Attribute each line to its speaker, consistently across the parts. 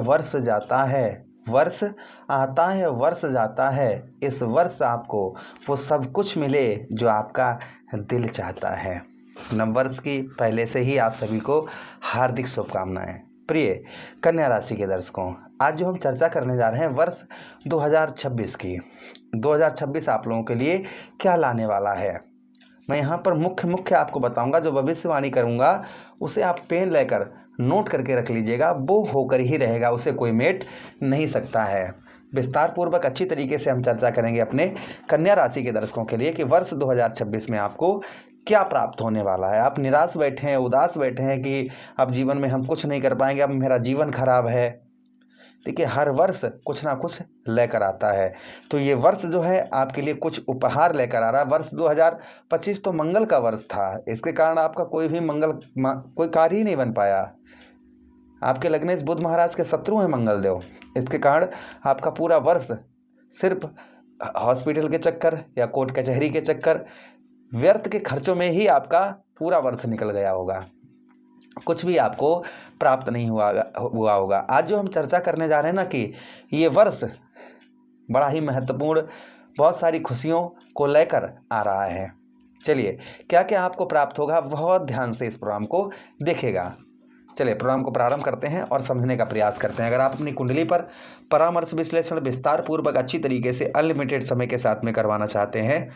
Speaker 1: वर्ष जाता है, वर्ष आता है वर्ष जाता है, इस वर्ष आपको वो सब कुछ मिले जो आपका दिल चाहता है। नववर्ष की पहले से ही आप सभी को हार्दिक शुभकामनाएं। प्रिय कन्या राशि के दर्शकों, आज जो हम चर्चा करने जा रहे हैं वर्ष 2026 की, 2026 आप लोगों के लिए क्या लाने वाला है, मैं यहाँ पर मुख्य आपको बताऊंगा। जो भविष्यवाणी करूंगा उसे आप पेन लेकर नोट करके रख लीजिएगा, वो होकर ही रहेगा, उसे कोई मेट नहीं सकता है। विस्तार पूर्वक अच्छी तरीके से हम चर्चा करेंगे अपने कन्या राशि के दर्शकों के लिए कि वर्ष 2026 में आपको क्या प्राप्त होने वाला है। आप निराश बैठे हैं, उदास बैठे हैं कि अब जीवन में हम कुछ नहीं कर पाएंगे, अब मेरा जीवन खराब है। देखिए, हर वर्ष कुछ ना कुछ लेकर आता है, तो ये वर्ष जो है आपके लिए कुछ उपहार लेकर आ रहा है। वर्ष 2025 तो मंगल का वर्ष था, इसके कारण आपका कोई भी कोई कार्य ही नहीं बन पाया। आपके लग्नेश बुध महाराज के शत्रु हैं मंगल देव, इसके कारण आपका पूरा वर्ष सिर्फ हॉस्पिटल के चक्कर या कोर्ट कचहरी के चक्कर, व्यर्थ के खर्चों में ही आपका पूरा वर्ष निकल गया होगा, कुछ भी आपको प्राप्त नहीं हुआ होगा। आज जो हम चर्चा करने जा रहे हैं ना कि ये वर्ष बड़ा ही महत्वपूर्ण, बहुत सारी खुशियों को लेकर आ रहा है। चलिए, क्या क्या आपको प्राप्त होगा, बहुत ध्यान से इस प्रोग्राम को देखिएगा। चलिए, प्रोग्राम को प्रारंभ करते हैं और समझने का प्रयास करते हैं। अगर आप अपनी कुंडली पर परामर्श विश्लेषण विस्तार पूर्वक अच्छी तरीके से अनलिमिटेड समय के साथ में करवाना चाहते हैं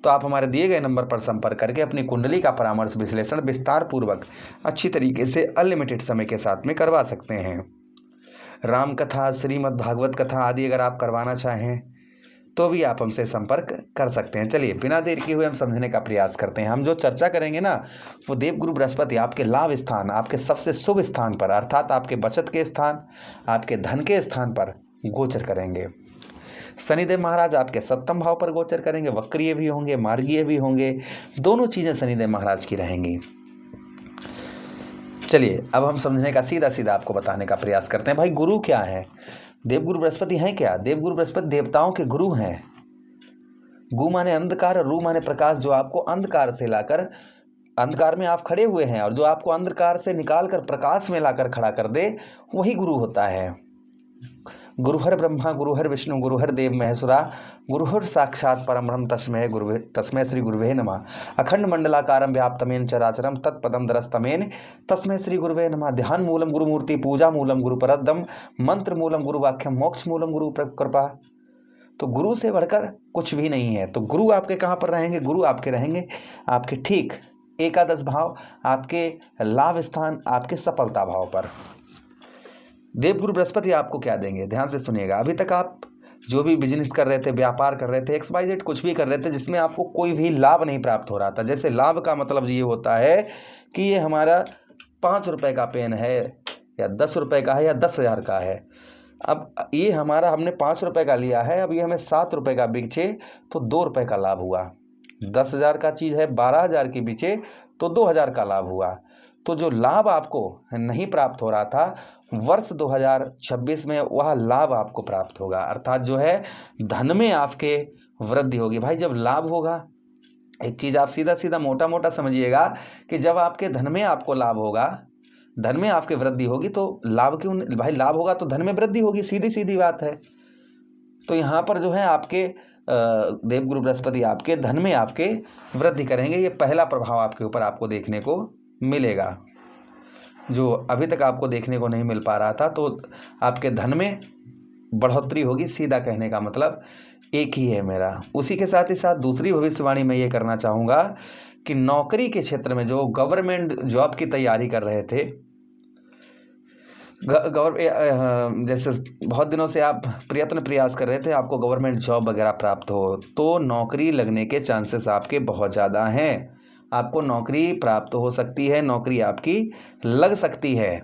Speaker 1: तो आप हमारे दिए गए नंबर पर संपर्क करके अपनी कुंडली का परामर्श विश्लेषण विस्तार पूर्वक अच्छी तरीके से अनलिमिटेड समय के साथ में करवा सकते हैं। राम कथा, श्रीमद् भागवत कथा आदि अगर आप करवाना चाहें तो भी आप हमसे संपर्क कर सकते हैं। चलिए, बिना देर किए हुए हम समझने का प्रयास करते हैं। हम जो चर्चा करेंगे ना, वो देवगुरु बृहस्पति आपके लाभ स्थान, आपके सबसे शुभ स्थान पर, अर्थात आपके बचत के स्थान, आपके धन के स्थान पर गोचर करेंगे। शनिदेव महाराज आपके सप्तम भाव पर गोचर करेंगे, वक्रीय भी होंगे, मार्गीय भी होंगे, दोनों चीजें शनिदेव महाराज की रहेंगी। चलिए, अब हम समझने का सीधा आपको बताने का प्रयास करते हैं। भाई, गुरु क्या है? देवगुरु बृहस्पति हैं क्या? देवगुरु बृहस्पति देवताओं के गुरु हैं। गु माने अंधकार, रू माने प्रकाश, जो आपको अंधकार से लाकर, अंधकार में आप खड़े हुए हैं और जो आपको अंधकार से निकालकर प्रकाश में लाकर खड़ा कर दे, वही गुरु होता है। गुरुहर ब्रह्मा गुरुहर विष्णु गुरुहर देव महेश्वरा, गुरुहर साक्षात परम ब्रह्म तस्मै श्री गुरुवे नमः। अखंड मंडलाकारं व्याप्तमेन चराचरम तत्पदम दरस्तमेन तस्मै श्री गुरुवे नमः। ध्यान मूलम गुरुमूर्ति, पूजा मूलम गुरुपरद्दम, मंत्र मूलम गुरुवाक्यम, मोक्ष मूलम गुरु कृपा। तो गुरु से बढ़कर कुछ भी नहीं है। तो गुरु आपके कहाँ पर रहेंगे? गुरु आपके रहेंगे आपके ठीक एकादश भाव, आपके लाभ स्थान, आपके सफलता भाव पर। देवगुरु बृहस्पति आपको क्या देंगे? ध्यान से सुनिएगा। अभी तक आप जो भी बिजनेस कर रहे थे, व्यापार कर रहे थे, XYZ कुछ भी कर रहे थे जिसमें आपको कोई भी लाभ नहीं प्राप्त हो रहा था, जैसे लाभ का मतलब ये होता है कि ये हमारा 5 रुपए का पेन है या 10 रुपए का है या 10,000 का है, अब ये हमारा हमने 5 रुपए का लिया है, अब ये हमें 7 रुपए का बेचे तो 2 रुपए का लाभ हुआ। 10,000 का चीज़ है, 12,000 की बेचे तो 2,000 का लाभ हुआ। तो जो लाभ आपको नहीं प्राप्त हो रहा था, वर्ष 2026 में वह लाभ आपको प्राप्त होगा, अर्थात जो है धन में आपके वृद्धि होगी। भाई, जब लाभ होगा, एक चीज़ आप सीधा मोटा समझिएगा कि जब आपके धन में आपको लाभ होगा, धन में आपके वृद्धि होगी, तो लाभ क्यों भाई, लाभ होगा तो धन में वृद्धि होगी, सीधी बात है। तो यहाँ पर जो है आपके देवगुरु बृहस्पति आपके धन में आपके वृद्धि करेंगे। ये पहला प्रभाव आपके ऊपर आपको देखने को मिलेगा, जो अभी तक आपको देखने को नहीं मिल पा रहा था। तो आपके धन में बढ़ोतरी होगी, सीधा कहने का मतलब एक ही है मेरा। उसी के साथ ही साथ दूसरी भविष्यवाणी मैं ये करना चाहूँगा कि नौकरी के क्षेत्र में जो गवर्नमेंट जॉब की तैयारी कर रहे थे, जैसे बहुत दिनों से आप प्रयास कर रहे थे आपको गवर्नमेंट जॉब वगैरह प्राप्त हो, तो नौकरी लगने के चांसेस आपके बहुत ज़्यादा हैं। आपको नौकरी प्राप्त हो सकती है, नौकरी आपकी लग सकती है।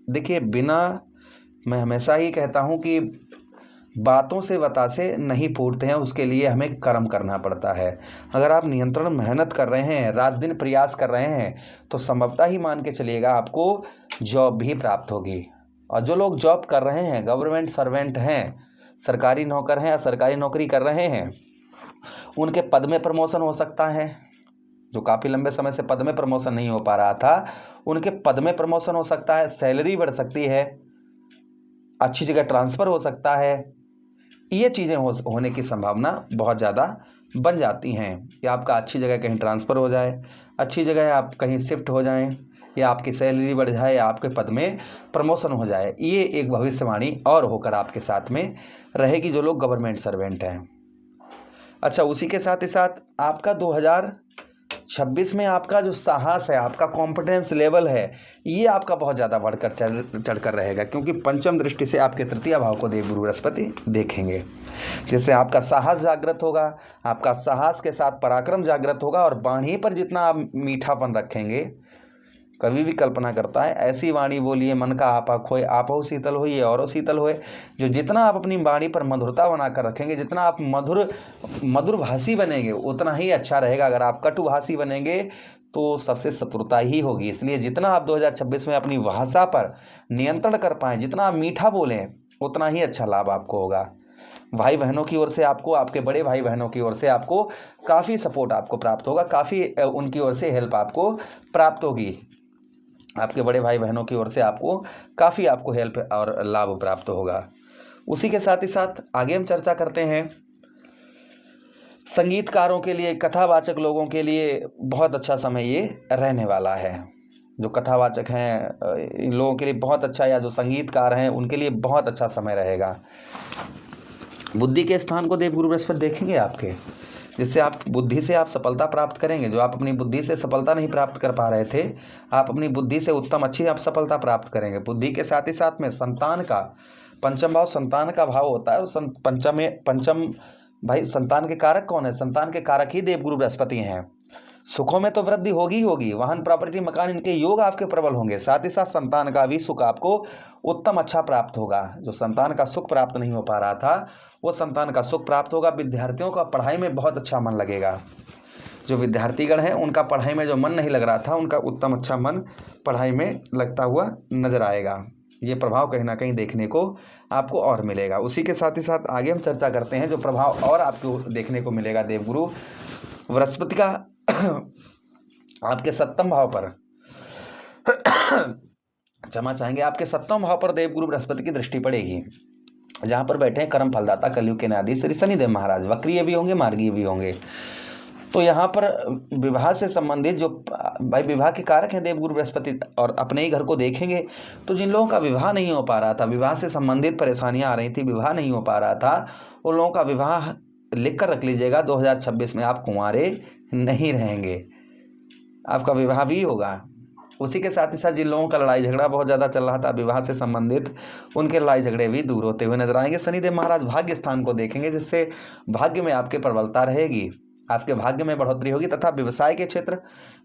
Speaker 1: देखिए, मैं हमेशा ही कहता हूँ कि बातों से बतासे नहीं फूटते हैं, उसके लिए हमें कर्म करना पड़ता है। अगर आप नियंत्रण मेहनत कर रहे हैं, रात दिन प्रयास कर रहे हैं, तो संभवतः ही मान के चलिएगा आपको जॉब भी प्राप्त होगी। और जो लोग जॉब कर रहे हैं, गवर्नमेंट सर्वेंट हैं, सरकारी नौकर हैं या सरकारी नौकरी कर रहे हैं, उनके पद में प्रमोशन हो सकता है। जो काफ़ी लंबे समय से पद में प्रमोशन नहीं हो पा रहा था, उनके पद में प्रमोशन हो सकता है, सैलरी बढ़ सकती है। अच्छी जगह ट्रांसफ़र हो सकता है। ये चीज़ें होने की संभावना बहुत ज़्यादा बन जाती हैं कि आपका अच्छी जगह कहीं ट्रांसफ़र हो जाए, अच्छी जगह आप कहीं शिफ्ट हो जाएं, या आपकी सैलरी बढ़ जाए, या आपके पद में प्रमोशन हो जाए। ये एक भविष्यवाणी और होकर आपके साथ में रहेगी जो लोग गवर्नमेंट सर्वेंट हैं। अच्छा, उसी के साथ ही साथ आपका 2026 में आपका जो साहस है, आपका कॉन्फिडेंस लेवल है, ये आपका बहुत ज़्यादा बढ़कर चढ़कर रहेगा, क्योंकि पंचम दृष्टि से आपके तृतीय भाव को देवगुरु बृहस्पति देखेंगे, जिससे आपका साहस जागृत होगा, आपका साहस के साथ पराक्रम जागृत होगा, और वाणी पर जितना आप मीठापन रखेंगे। कवि भी कल्पना करता है, ऐसी वाणी बोलिए मन का आपा खोए, आपो शीतल होइए और शीतल होए। जो जितना आप अपनी वाणी पर मधुरता बनाकर रखेंगे, जितना आप मधुर भाषी बनेंगे, उतना ही अच्छा रहेगा। अगर आप कटुभाषी बनेंगे तो सबसे शत्रुता ही होगी। इसलिए जितना आप 2026 में अपनी भाषा पर नियंत्रण कर पाएँ, जितना आप मीठा बोलें, उतना ही अच्छा लाभ आपको होगा। भाई बहनों की ओर से आपको, आपके बड़े भाई बहनों की ओर से आपको काफ़ी सपोर्ट आपको प्राप्त होगा, काफ़ी उनकी ओर से हेल्प आपको प्राप्त होगी। आपके बड़े भाई बहनों की ओर से आपको काफ़ी हेल्प और लाभ प्राप्त होगा। उसी के साथ ही साथ आगे हम चर्चा करते हैं संगीतकारों के लिए, कथावाचक लोगों के लिए बहुत अच्छा समय ये रहने वाला है। जो कथावाचक हैं इन लोगों के लिए बहुत अच्छा, या जो संगीतकार हैं उनके लिए बहुत अच्छा समय रहेगा। बुद्धि के स्थान को देवगुरु बृहस्पति देखेंगे आपके, जिससे आप बुद्धि से आप सफलता प्राप्त करेंगे। जो आप अपनी बुद्धि से सफलता नहीं प्राप्त कर पा रहे थे, आप अपनी बुद्धि से उत्तम अच्छी आप सफलता प्राप्त करेंगे। बुद्धि के साथ ही साथ में संतान का पंचम भाव, संतान का भाव होता है। पंचम भाई, संतान के कारक कौन है? संतान के कारक ही देवगुरु बृहस्पति हैं। सुखों में तो वृद्धि होगी होगी, वाहन प्रॉपर्टी मकान इनके योग आपके प्रबल होंगे। साथ ही साथ संतान का भी सुख आपको उत्तम अच्छा प्राप्त होगा। जो संतान का सुख प्राप्त नहीं हो पा रहा था, वो संतान का सुख प्राप्त होगा। विद्यार्थियों का पढ़ाई में बहुत अच्छा मन लगेगा। जो विद्यार्थीगण हैं उनका पढ़ाई में जो मन नहीं लग रहा था, उनका उत्तम अच्छा मन पढ़ाई में लगता हुआ नजर आएगा। ये प्रभाव कहीं ना कहीं देखने को आपको और मिलेगा। उसी के साथ ही साथ आगे हम चर्चा करते हैं जो प्रभाव और आपको देखने को मिलेगा देवगुरु बृहस्पति का आपके सप्तम भाव पर क्षमा चाहेंगे, आपके सप्तम भाव पर देवगुरु बृहस्पति की दृष्टि पड़ेगी, जहां पर बैठे हैं कर्म फलदाता कलयुग के न्यायाधीश श्री शनिदेव महाराज। वक्रीय भी होंगे, मार्गीय भी होंगे। तो यहाँ पर विवाह से संबंधित जो भाई विवाह के कारक हैं देवगुरु बृहस्पति, और अपने ही घर को देखेंगे तो जिन लोगों का विवाह नहीं हो पा रहा था, विवाह से संबंधित परेशानियां आ रही थी, विवाह नहीं हो पा रहा था, उन लोगों का विवाह लिख कर रख लीजिएगा। 2026 में आप कुंवारे नहीं रहेंगे, आपका विवाह भी होगा। उसी के साथ ही साथ जिन लोगों का लड़ाई झगड़ा बहुत ज़्यादा चल रहा था विवाह से संबंधित, उनके लड़ाई झगड़े भी दूर होते हुए नजर आएंगे। शनिदेव महाराज भाग्य स्थान को देखेंगे, जिससे भाग्य में आपके प्रबलता रहेगी, आपके भाग्य में बढ़ोतरी होगी, तथा व्यवसाय के क्षेत्र,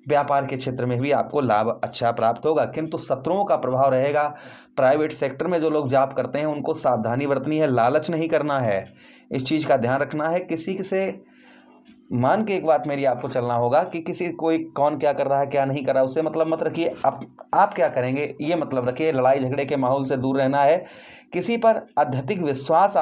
Speaker 1: व्यापार के क्षेत्र में भी आपको लाभ अच्छा प्राप्त होगा। किंतु शत्रुओं का प्रभाव रहेगा। प्राइवेट सेक्टर में जो लोग जॉब करते हैं उनको सावधानी बरतनी है, लालच नहीं करना है, इस चीज़ का ध्यान रखना है। किसी से मान के एक बात मेरी आपको चलना होगा कि कोई कौन क्या कर रहा है क्या नहीं कर रहा है उससे मतलब मत रखिए, आप क्या करेंगे ये मतलब रखिए। लड़ाई झगड़े के माहौल से दूर रहना है। किसी पर अत्यधिक विश्वास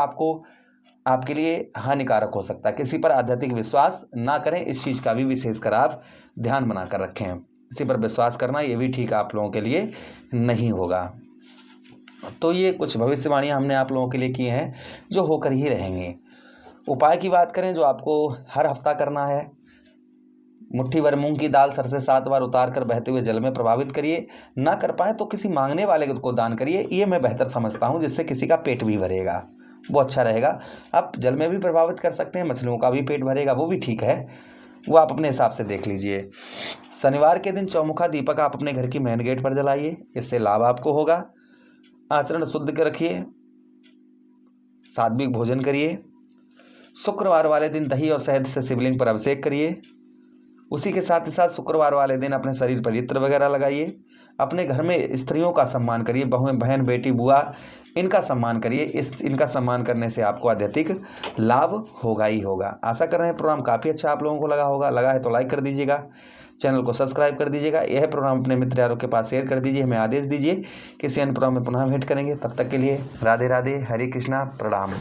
Speaker 1: आपके लिए हानिकारक हो सकता है, किसी पर अत्यधिक विश्वास ना करें, इस चीज़ का भी विशेषकर आप ध्यान बनाकर रखें। किसी पर विश्वास करना ये भी ठीक आप लोगों के लिए नहीं होगा। तो ये कुछ भविष्यवाणियाँ हमने आप लोगों के लिए की हैं जो होकर ही रहेंगे। उपाय की बात करें जो आपको हर हफ्ता करना है, मुट्ठी भर मूंग की दाल सर से 7 बार उतार कर बहते हुए जल में प्रभावित करिए। ना कर पाए तो किसी मांगने वाले को दान करिए, ये मैं बेहतर समझता हूँ, जिससे किसी का पेट भी भरेगा, वो अच्छा रहेगा। आप जल में भी प्रभावित कर सकते हैं, मछलियों का भी पेट भरेगा, वो भी ठीक है, वो आप अपने हिसाब से देख लीजिए। शनिवार के दिन चौमुखा दीपक आप अपने घर की मेन गेट पर जलाइए, इससे लाभ आपको होगा। आचरण शुद्ध कर रखिए, सात्विक भोजन करिए। शुक्रवार वाले दिन दही और शहद से शिवलिंग पर अभिषेक करिए। उसी के साथ ही साथ शुक्रवार वाले दिन अपने शरीर पर इत्र वगैरह लगाइए। अपने घर में स्त्रियों का सम्मान करिए, बहुएं, बहन, बेटी, बुआ, इनका सम्मान करिए। इनका सम्मान करने से आपको अत्यधिक लाभ होगा ही होगा। आशा कर रहे हैं प्रोग्राम काफ़ी अच्छा आप लोगों को लगा होगा। लगा है तो लाइक कर दीजिएगा, चैनल को सब्सक्राइब कर दीजिएगा। यह प्रोग्राम अपने मित्र यारों के पास शेयर कर दीजिए, हमें आदेश दीजिए। किसी अन्य प्रोग्राम में पुनः भेंट करेंगे, तब तक के लिए राधे राधे, हरे कृष्णा, प्रणाम।